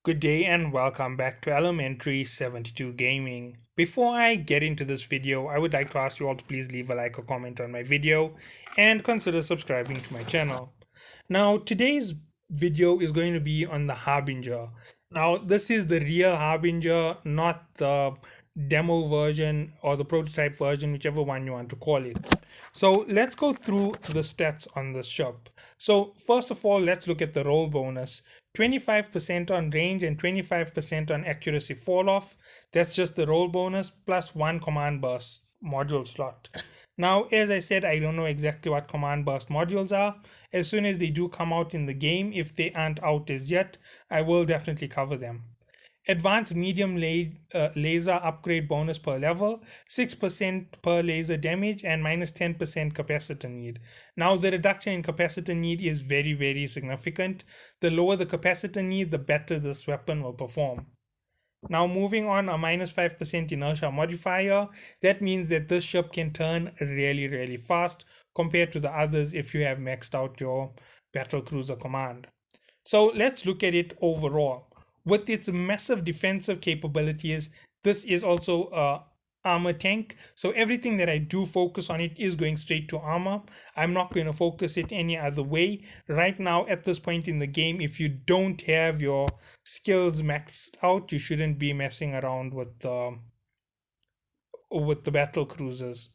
Good day and welcome back to Elementary 72 Gaming. Before I get into this video, I would like to ask you all to please leave a like or comment on my video and consider subscribing to my channel. Now, today's video is going to be on the Harbinger. Now, this is the real Harbinger, not the demo version or the prototype version, whichever one you want to call it. So let's go through the stats on this shop. So first of all, let's look at the roll bonus. 25% on range and 25% on accuracy fall off. That's just the roll bonus plus one command burst module slot. Now, as I said, I don't know exactly what command burst modules are. As soon as they do come out in the game, if they aren't out as yet, I will definitely cover them. Advanced medium laser upgrade bonus per level, 6% per laser damage, and minus 10% capacitor need. Now, the reduction in capacitor need is very, very significant. The lower the capacitor need, the better this weapon will perform. Now, moving on, a minus 5% inertia modifier. That means that this ship can turn really, really fast compared to the others if you have maxed out your battlecruiser command. So let's look at it overall. With its massive defensive capabilities, this is also a armor tank. So everything that I do focus on it is going straight to armor. I'm not going to focus it any other way. Right now, at this point in the game, if you don't have your skills maxed out, you shouldn't be messing around with the battle cruisers.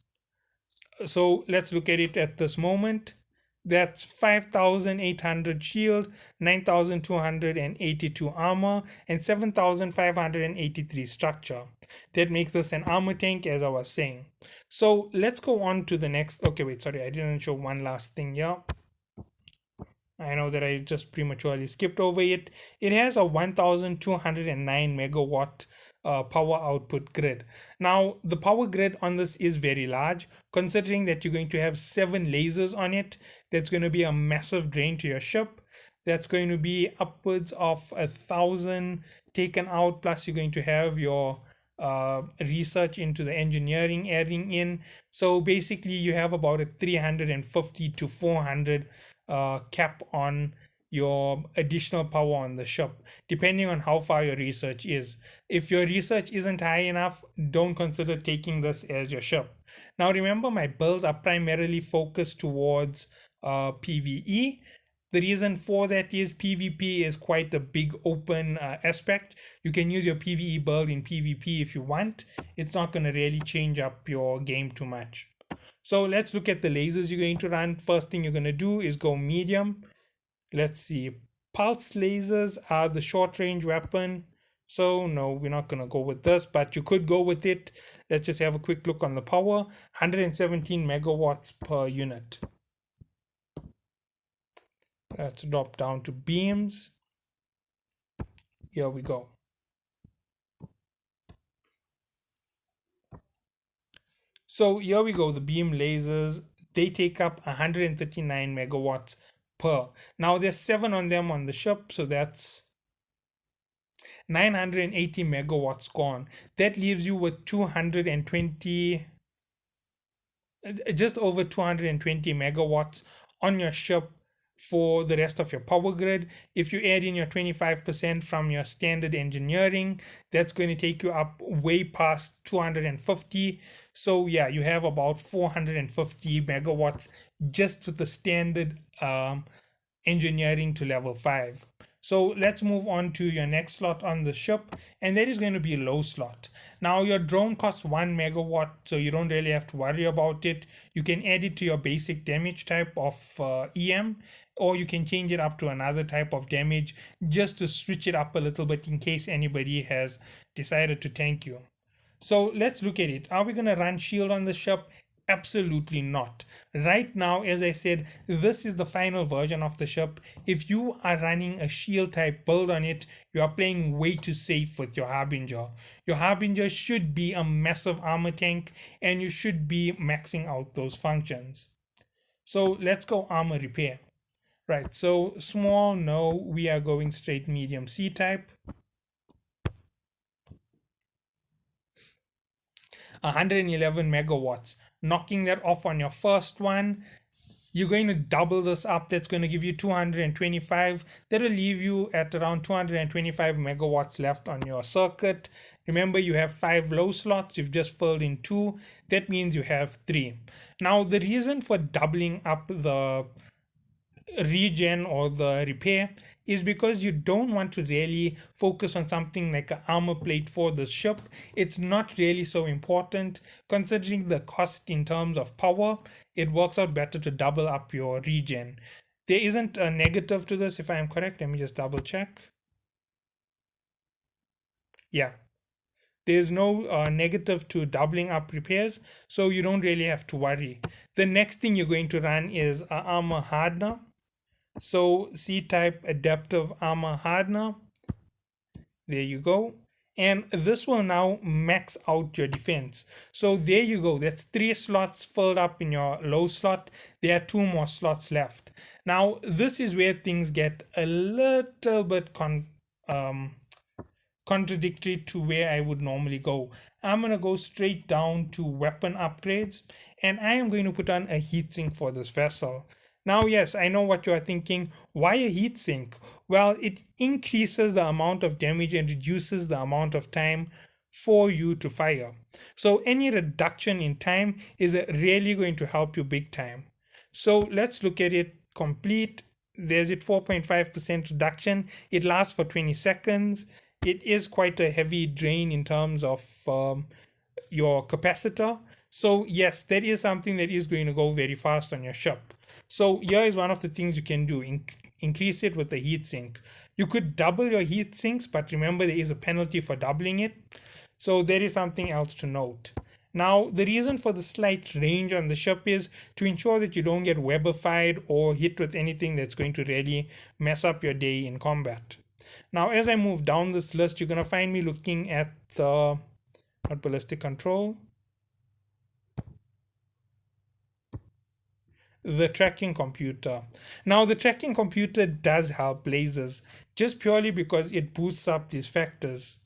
So let's look at it at this moment. That's 5,800 shield, 9,282 armor, and 7,583 structure. That makes this an armor tank, as I was saying. So let's go on to the next. Okay, wait, sorry, I didn't show one last thing here. I know that I just prematurely skipped over it. It has a 1209 megawatt power output grid. Now, the power grid on this is very large, considering that you're going to have 7 lasers on it. That's going to be a massive drain to your ship. That's going to be upwards of 1,000 taken out, plus you're going to have your research into the engineering adding in. So basically, you have about a 350 to 400 cap on your additional power on the ship, depending on how far your research is. If your research isn't high enough, don't consider taking this as your ship. Now, remember, my builds are primarily focused towards PvE. The reason for that is PvP is quite a big open aspect. You can use your PvE build in PvP if you want. It's not going to really change up your game too much. So let's look at the lasers you're going to run. First thing you're going to do is go medium. Let's see. Pulse lasers are the short range weapon. So no, we're not going to go with this, but you could go with it. Let's just have a quick look on the power. 117 megawatts per unit. Let's drop down to beams. Here we go. So here we go, the beam lasers, they take up 139 megawatts per. Now there's 7 on them on the ship, so that's 980 megawatts gone. That leaves you with 220, just over 220 megawatts on your ship for the rest of your power grid. If you add in your 25% from your standard engineering, that's going to take you up way past 250. So yeah, you have about 450 megawatts just with the standard engineering to level 5. So let's move on to your next slot on the ship, and that is going to be low slot. Now your drone costs 1 megawatt, so you don't really have to worry about it. You can add it to your basic damage type of EM, or you can change it up to another type of damage just to switch it up a little bit in case anybody has decided to tank you. So let's look at it. Are we going to run shield on the ship? Absolutely not. Right now, as I said, this is the final version of the ship. If you are running a shield type build on it, you are playing way too safe with your Harbinger. Your Harbinger should be a massive armor tank, and you should be maxing out those functions. So let's go armor repair. Right, so small, no, we are going straight medium C type. 111 megawatts. Knocking that off on your first one, You're going to double this up. That's going to give you 225. That will leave you at around 225 megawatts left on your circuit. Remember, you have 5 low slots. You've just filled in 2. That means you have 3. Now, the reason for doubling up the regen or the repair is because you don't want to really focus on something like an armor plate for the ship. It's not really so important considering the cost in terms of power. It works out better to double up your regen. There isn't a negative to this, if I am correct. Let me just double check. Yeah, there's no negative to doubling up repairs, so you don't really have to worry. The next thing you're going to run is a armor hardener. So C-type adaptive armor hardener. There you go. And this will now max out your defense. So there you go. That's 3 slots filled up in your low slot. There are 2 more slots left. Now, this is where things get a little bit contradictory to where I would normally go. I'm going to go straight down to weapon upgrades, and I am going to put on a heatsink for this vessel. Now, yes, I know what you are thinking. Why a heatsink? Well, it increases the amount of damage and reduces the amount of time for you to fire. So any reduction in time is really going to help you big time. So let's look at it complete. There's it 4.5% reduction. It lasts for 20 seconds. It is quite a heavy drain in terms of your capacitor. So yes, that is something that is going to go very fast on your ship. So here is one of the things you can do. Increase it with the heatsink. You could double your heat sinks, but remember there is a penalty for doubling it. So there is something else to note. Now, the reason for the slight range on the ship is to ensure that you don't get webified or hit with anything that's going to really mess up your day in combat. Now, as I move down this list, you're going to find me looking at the, not ballistic control, the tracking computer. Now, the tracking computer does help lasers just purely because it boosts up these factors.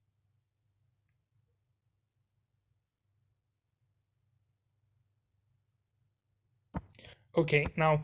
Okay, now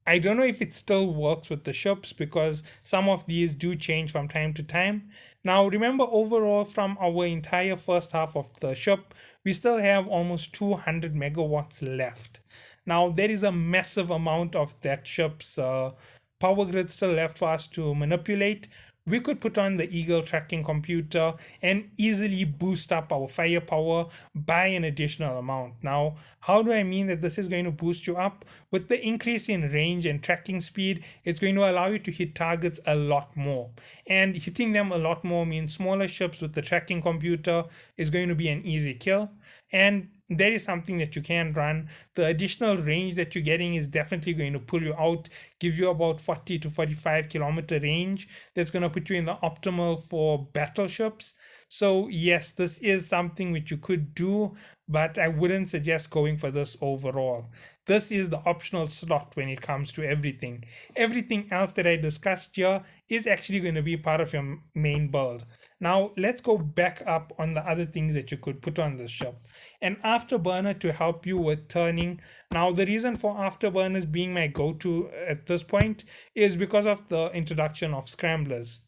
I don't know if it still works with the ships because some of these do change from time to time. Now, remember, overall, from our entire first half of the ship, we still have almost 200 megawatts left. Now, there is a massive amount of that ship's power grid still left for us to manipulate. We could put on the Eagle tracking computer and easily boost up our firepower by an additional amount. Now, how do I mean that this is going to boost you up? With the increase in range and tracking speed, it's going to allow you to hit targets a lot more. And hitting them a lot more means smaller ships with the tracking computer is going to be an easy kill. And that is something that you can run. The additional range that you're getting is definitely going to pull you out, give you about 40 to 45 kilometer range. That's going to put you in the optimal for battleships. So yes, this is something which you could do, but I wouldn't suggest going for this overall. This is the optional slot when it comes to everything. Everything else that I discussed here is actually going to be part of your main build. Now let's go back up on the other things that you could put on this ship. An afterburner to help you with turning. Now the reason for afterburners being my go-to at this point is because of the introduction of scramblers.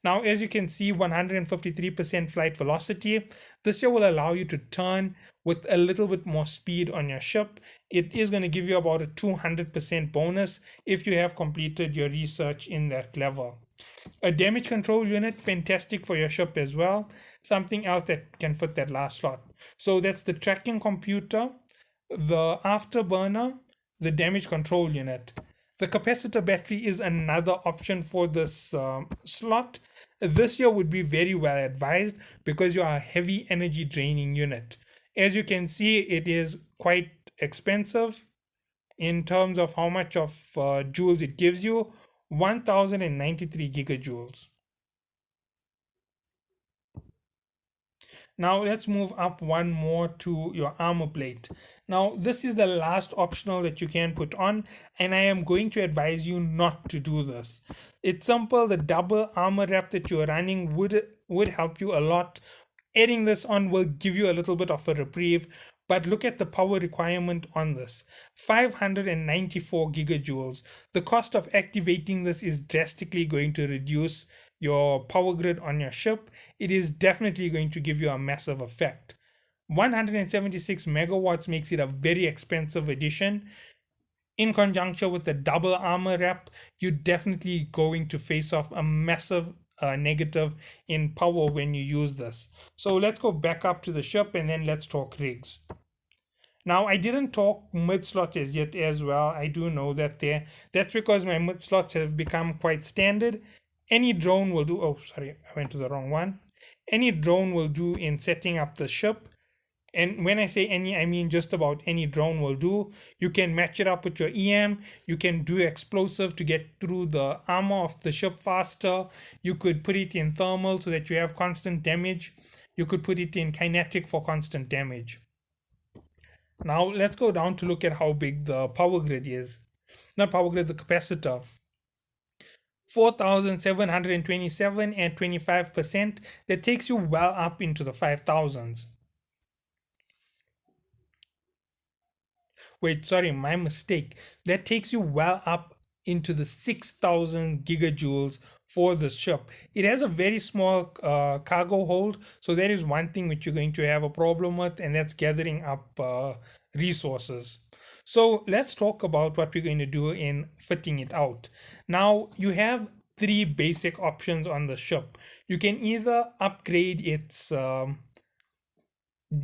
Now, as you can see, 153% flight velocity. This here will allow you to turn with a little bit more speed on your ship. It is going to give you about a 200% bonus if you have completed your research in that level. A damage control unit, fantastic for your ship as well. Something else that can fit that last slot. So that's the tracking computer, the afterburner, the damage control unit. The capacitor battery is another option for this slot. This here would be very well advised because you are a heavy energy draining unit. As you can see, it is quite expensive in terms of how much of joules it gives you. 1093 gigajoules. Now let's move up one more to your armor plate. Now this is the last optional that you can put on, and I am going to advise you not to do this. It's simple. The double armor wrap that you're running would help you a lot. Adding this on will give you a little bit of a reprieve, But look at the power requirement on this, 594 gigajoules. The cost of activating this is drastically going to reduce your power grid on your ship. It is definitely going to give you a massive effect. 176 megawatts makes it a very expensive addition. In conjunction with the double armor wrap, you're definitely going to face off a massive negative in power when you use this. So let's go back up to the ship and then let's talk rigs. Now, I didn't talk mid slot as yet as well. I do know that there. That's because my mid slots have become quite standard. Any drone will do. Oh, sorry, I went to the wrong one. Any drone will do in setting up the ship. And when I say any, I mean just about any drone will do. You can match it up with your EM. You can do explosive to get through the armor of the ship faster. You could put it in thermal so that you have constant damage. You could put it in kinetic for constant damage. Now let's go down to look at how big the power grid is. Not power grid, the capacitor. 4,727 and 25%. That takes you well up into the 5,000s. Wait, sorry, my mistake. That takes you well up into the 6,000 gigajoules for this ship. It has a very small cargo hold, so that is one thing which you're going to have a problem with, and that's gathering up resources. So let's talk about what we're going to do in fitting it out. Now, you have three basic options on the ship. You can either upgrade its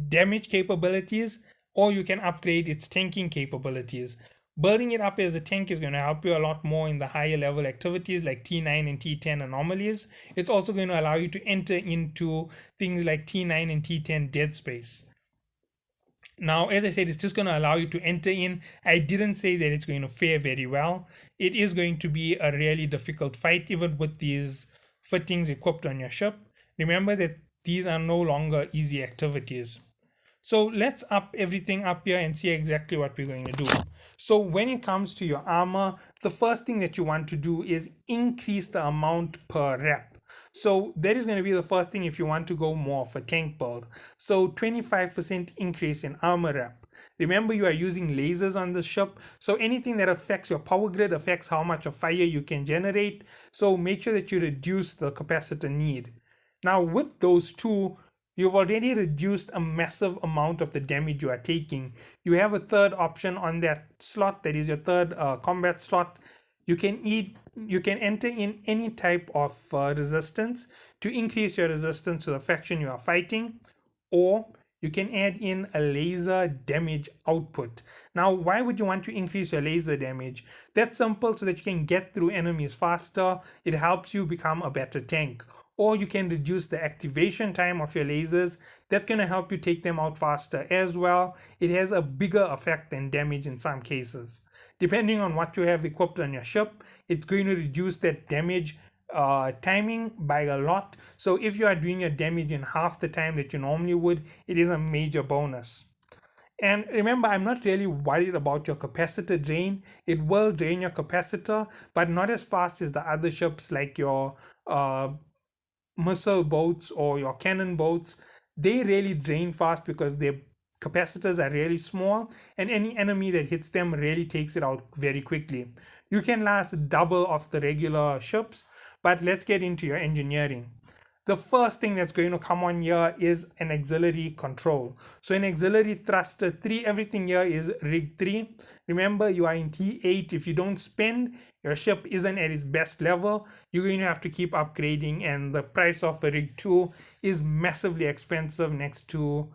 damage capabilities, or you can upgrade its tanking capabilities. Building it up as a tank is going to help you a lot more in the higher level activities like T9 and T10 anomalies. It's also going to allow you to enter into things like T9 and T10 dead space. Now, as I said, it's just going to allow you to enter in. I didn't say that it's going to fare very well. It is going to be a really difficult fight, even with these fittings equipped on your ship. Remember that these are no longer easy activities. So let's up everything up here and see exactly what we're going to do. So when it comes to your armor, the first thing that you want to do is increase the amount per rep. So that is going to be the first thing if you want to go more for tank build. So 25% increase in armor rep. Remember, you are using lasers on the ship, so anything that affects your power grid affects how much of fire you can generate. So make sure that you reduce the capacitor need. Now with those two, you've already reduced a massive amount of the damage you are taking. You have a third option on that slot, that is your third combat slot. You can enter in any type of resistance to increase your resistance to the faction you are fighting, or you can add in a laser damage output. Now, why would you want to increase your laser damage? That's simple, so that you can get through enemies faster. It helps you become a better tank. Or you can reduce the activation time of your lasers. That's going to help you take them out faster as well. It has a bigger effect than damage in some cases. Depending on what you have equipped on your ship, it's going to reduce that damage timing by a lot. So if you are doing your damage in half the time that you normally would, it is a major bonus. And remember, I'm not really worried about your capacitor drain. It will drain your capacitor, but not as fast as the other ships like your missile boats or your cannon boats. They really drain fast because their capacitors are really small, and any enemy that hits them really takes it out very quickly. You can last double of the regular ships, but let's get into your engineering. The first thing that's going to come on here is an auxiliary control. So an auxiliary thruster 3, everything here is rig 3. Remember, you are in T8. If you don't spend, your ship isn't at its best level, you're going to have to keep upgrading, and the price of a rig 2 is massively expensive next to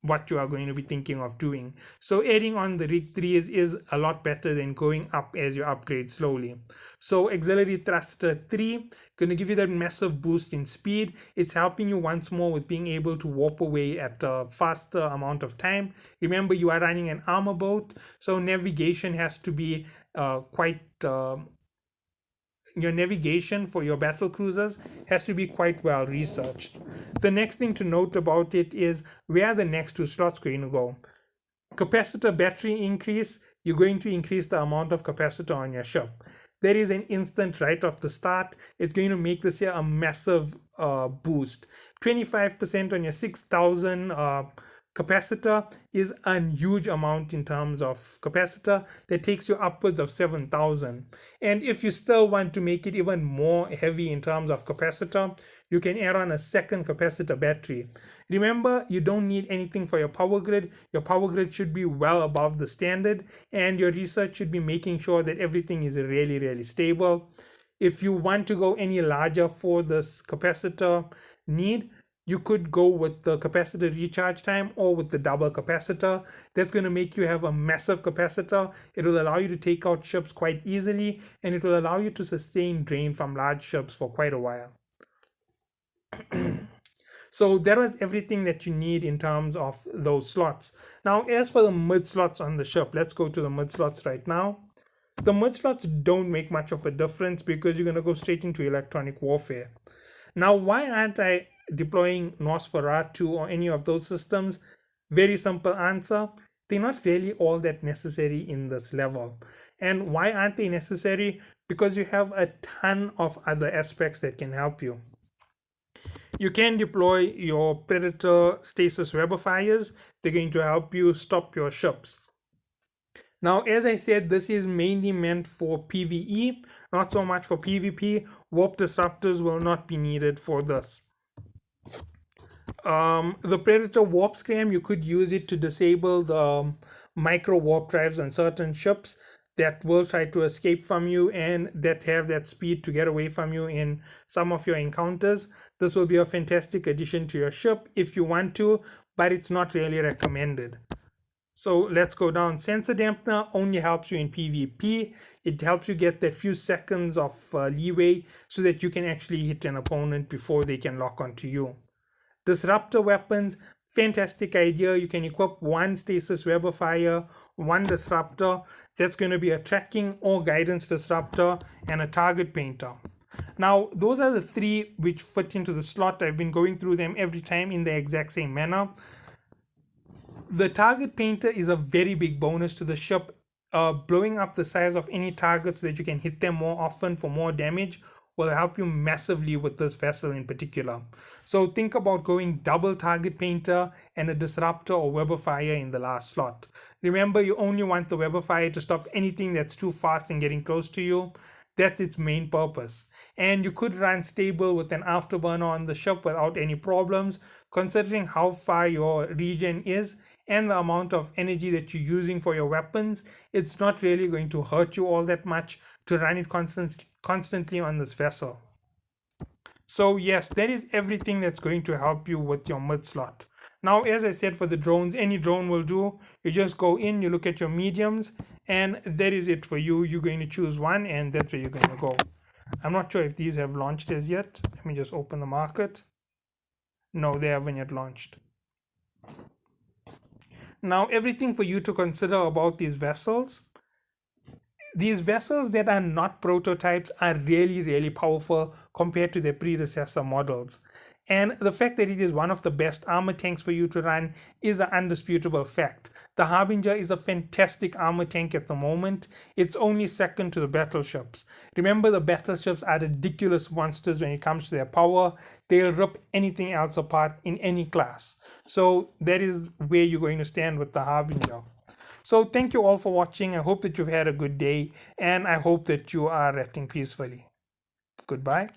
what you are going to be thinking of doing. So adding on the rig 3s is a lot better than going up as you upgrade slowly. So auxiliary thruster 3 going to give you that massive boost in speed. It's helping you once more with being able to warp away at a faster amount of time. Remember, you are running an armor boat, so navigation has to be your navigation for your battle cruisers has to be quite well researched. The next thing to note about it is where the next two slots going to go. Capacitor battery increase, you're going to increase the amount of capacitor on your ship. There is an instant right off the start. It's going to make this here a massive boost. 25% on your 6,000 Capacitor is a huge amount in terms of capacitor that takes you upwards of 7,000. And if you still want to make it even more heavy in terms of capacitor, you can add on a second capacitor battery. Remember, you don't need anything for your power grid. Your power grid should be well above the standard, and your research should be making sure that everything is really, really stable. If you want to go any larger for this capacitor need, you could go with the capacitor recharge time or with the double capacitor. That's going to make you have a massive capacitor. It will allow you to take out ships quite easily, and it will allow you to sustain drain from large ships for quite a while. So that was everything that you need in terms of those slots. Now, as for the mid slots on the ship, let's go to the mid slots right now. The mid slots don't make much of a difference because you're going to go straight into electronic warfare. Now, why aren't I deploying Nosferatu or any of those systems? Very simple answer. They're not really all that necessary in this level. And why aren't they necessary? Because you have a ton of other aspects that can help you. You can deploy your Predator stasis webifiers. They're going to help you stop your ships. Now, as I said, this is mainly meant for PvE, not so much for PvP. Warp disruptors will not be needed for this. The Predator warp scram, you could use it to disable the micro warp drives on certain ships that will try to escape from you and that have that speed to get away from you in some of your encounters. This will be a fantastic addition to your ship if you want to, but it's not really recommended. So let's go down. Sensor dampener only helps you in PvP. It helps you get that few seconds of leeway so that you can actually hit an opponent before they can lock onto you. Disruptor weapons, fantastic idea. You can equip one stasis webifier, one disruptor. That's going to be a tracking or guidance disruptor and a target painter. Now, those are the three which fit into the slot. I've been going through them every time in the exact same manner. The target painter is a very big bonus to the ship. Blowing up the size of any target so that you can hit them more often for more damage will help you massively with this vessel in particular. So think about going double target painter and a disruptor or webifier in the last slot. Remember, you only want the webifier to stop anything that's too fast and getting close to you. That's its main purpose. And you could run stable with an afterburner on the ship without any problems, considering how far your regen is and the amount of energy that you're using for your weapons. It's not really going to hurt you all that much to run it constantly on this vessel. So yes, that is everything that's going to help you with your mid slot. Now, as I said, for the drones, any drone will do. You just go in, you look at your mediums, and that is it for you. You're going to choose one, and that's where you're going to go. I'm not sure if these have launched as yet. Let me just open the market. No, they haven't yet launched. Now, everything for you to consider about these vessels that are not prototypes are really, really powerful compared to their predecessor models. And the fact that it is one of the best armor tanks for you to run is an undisputable fact. The Harbinger is a fantastic armor tank at the moment. It's only second to the battleships. Remember, the battleships are ridiculous monsters when it comes to their power. They'll rip anything else apart in any class. So that is where you're going to stand with the Harbinger. So thank you all for watching. I hope that you've had a good day, and I hope that you are resting peacefully. Goodbye.